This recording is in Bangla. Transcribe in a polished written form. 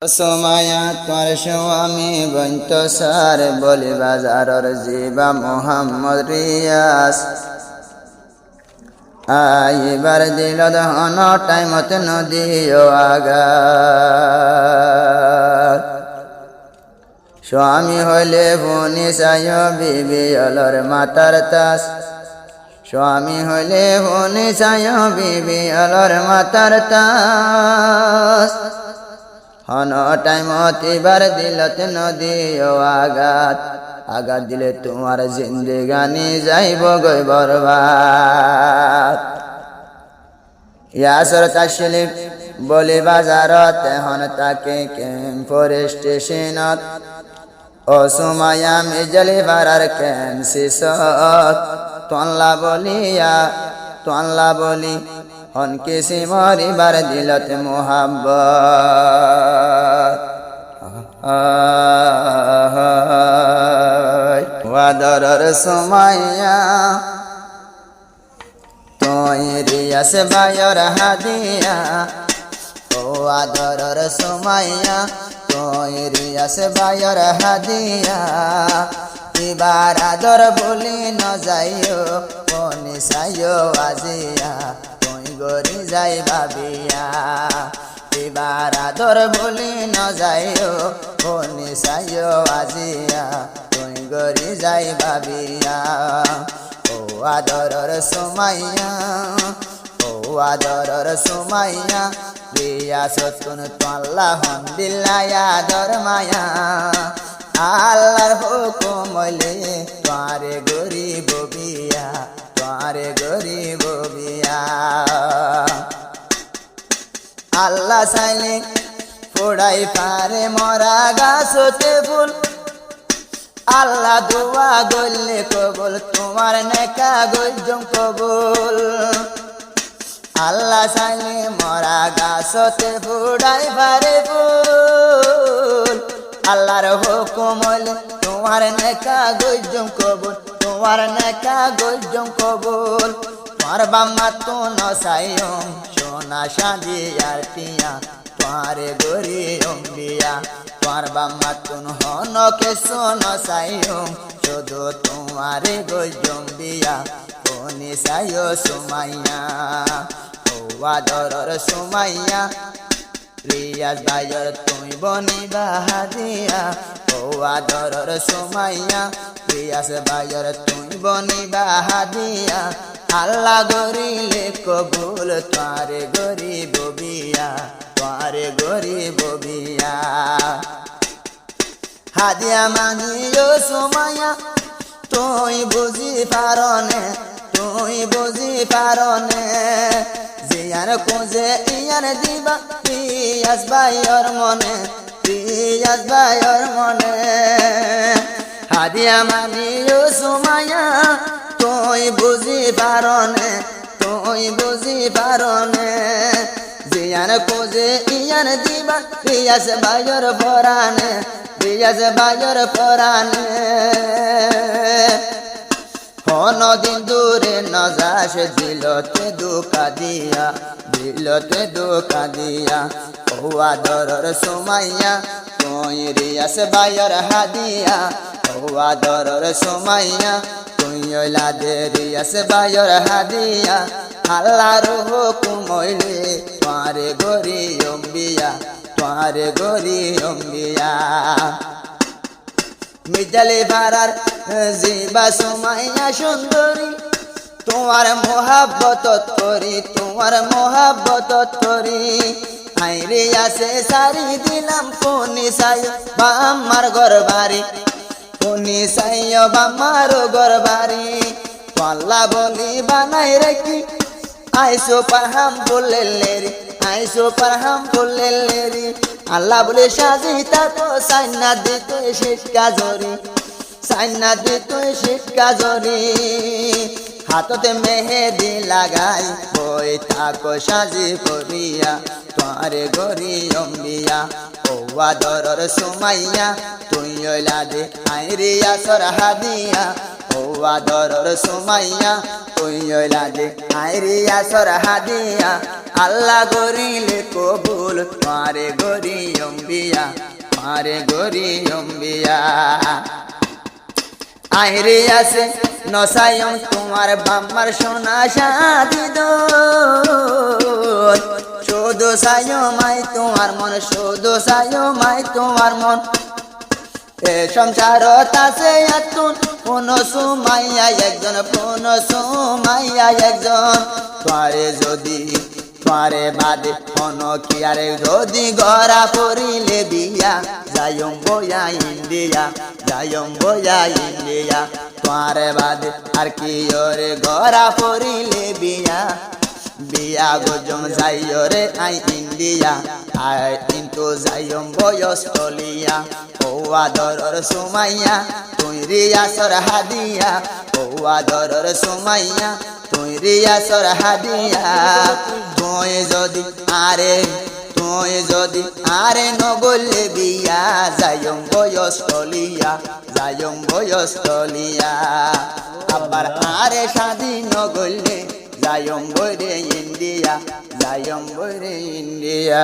সুমাইয়া তোমার স্বামী বন্ত সার বলি বাজারর জিবা মোহাম্মদ রিয়াস আইবার দিল দহন টাইমত নদীও আগা স্বামী হইলে ভুনি সায় বিবি অলর মাতার তাস স্বামী হইলে ভুনি সায় বিবি অলর মাতার তাস হন টাইমত এবার দিলত নদীও আঘাত দিলে তোমার জিন্দেগানি যাইব গই বরবাদ ইয়াসর তাশলিফ বলি বাজারত হন তাকে ক্যাম্পর স্টেশনত ও সুমাইয়া মিজলি বারার ক্যাম্পসিসত তোয়াল্লা বলি হন কিসি মরিবার দিলত মোহাব্বত ওয়াদরর সুমাইয়া তোই রিয়াস বায়র হাদিয়া ও ওয়াদরর সুমাইয়া তোই রিয়াস বায়র হাদিয়া এবার আদর বলি ন যাইও কোনি সাইও আজিয়া গরি যাই ভাবিয়া এবার আদর বলি ন যাইও কোনি সাইও আজিয়া তুই গরি যাই ভাবিয়া ও আদরর সুমাইয়া ও আদরর সুমাইয়া রিয়া সতুন তোয়াল্লা হন দিল্লায়া আদর মায়া আল্লাহর হুকুম হইলে তোয়ারে গরিব বিয়া তোয়ারে গরিব বিয়া আল্লাহ চাইলে ফোড়াই পারে মরা গাছতে ফুল আল্লাহ দুয়া গইলে কবুল তোমার নেকা গইজম কবুল আল্লাহ চাইলে মরা গাছতে ফোড়াই পারে ফুল আল্লাহর হুকুম হইলে তোমার নেকা গইজম কবুল তোমার নেকা গইজম কবুল তোমার বাম্মা তো নসাইম সোনা সাজি আর টিয়া তোমারে গরি অম্বিয়া তোমার বাম্মা তুন হনকে সোনা সাইম শুধু তোমারে গইজম বিয়া কোনি সাইও সুমাইয়া ও আদরর সুমাইয়া রিয়াজ ভাইয়ের তুমি বনিবা হাদিয়া ও আদরর সুমাইয়া রিয়াজ ভাইয়ের তুমি বনিবা হাদিয়া আল্লাহ গরিলে কবুল তোয়ারে গরিব বিয়া তোয়ারে গরিব বিয়া হাদিয়া মানিও সুমাইয়া তুই বুঝি পারনে জিয়ার কোজে ইয়ার দিবা রিয়াজ ভাইয়ের মনে হাদিয়া মানিও সুমাইয়া তুই বুঝি পারনে জিয়ার কোজে ইয়ার দিবা রিয়াজ ভাইয়ের পরানে দিন দূরে নজাস দিলতে দুকা দিয়া ও আদরর সুমাইয়া তুই রিয়াস ভাইয়ের হাদিয়া ও আদরর সুমাইয়া তুই ওইলা দে রিয়াস ভাইয়ের হাদিয়া আল্লাহর হুকুম হইলে তোয়ারে গরি অম্বিয়া মিজালে ভারার জিবা সুমাইয়া সুন্দরী তোমার মোহাব্বত করি আইরে আসে সারি দিলাম কোনি সাই বাম্মার গরবারি তোয়াল্লা বলি বানাই রেখি আইসো পারহাম বললেরি আল্লাহ বলে সাজিতা তো সাইনা দিত শিক্ষা জরি হাততে মেহেদি লাগাই বই থাকো সাজি করিয়া তোয়ারে গরি অম্বিয়া ও আদরর সুমাইয়া তুই ওইলা দে আইরিয়া সর হাদিয়া ও আদরর সুমাইয়া তুই ওইলা দে আইরিয়া সর হাদিয়া আল্লাহ গরিলে কবুল মারে গরি অম্বিয়া মারে গরি অম্বিয়া আইরে আছে নসায়ম তোমার বাম্মার সোনা সাদি দোল শুধু সায়মাই তোমার মন শুধু সায়মাই তোমার মন এ সংসারত আছে এতুন কোন সুমাইয়া একজন কোন সুমাইয়া একজন তোরে যদি তোরে বাদে কোন কি আরে যদি গড়া পড়িলে বিয়া যাইম বয়া ইন্ডিয়া যাইম বয়া ইন্ডিয়া তোরে বাদে আর কি ওরে গড়া পড়িলে বিয়া বিয়া গজম যাইও রে আই ইন্ডিয়া আই কিন্তু যাইম বয়স্থলিয়া ও আদরর সুমাইয়া তুই রিয়া সর হাদিয়া ও আদরর সুমাইয়া তুই রিয়া সর হাদিয়া তুই যদি আরে নগলে বিয়া যাইম বয়স্থলিয়া যাইম বয়স্থলিয়া আবার আরে শাদি নগলে যাইম বরে ইন্ডিয়া যাইম বরে ইন্ডিয়া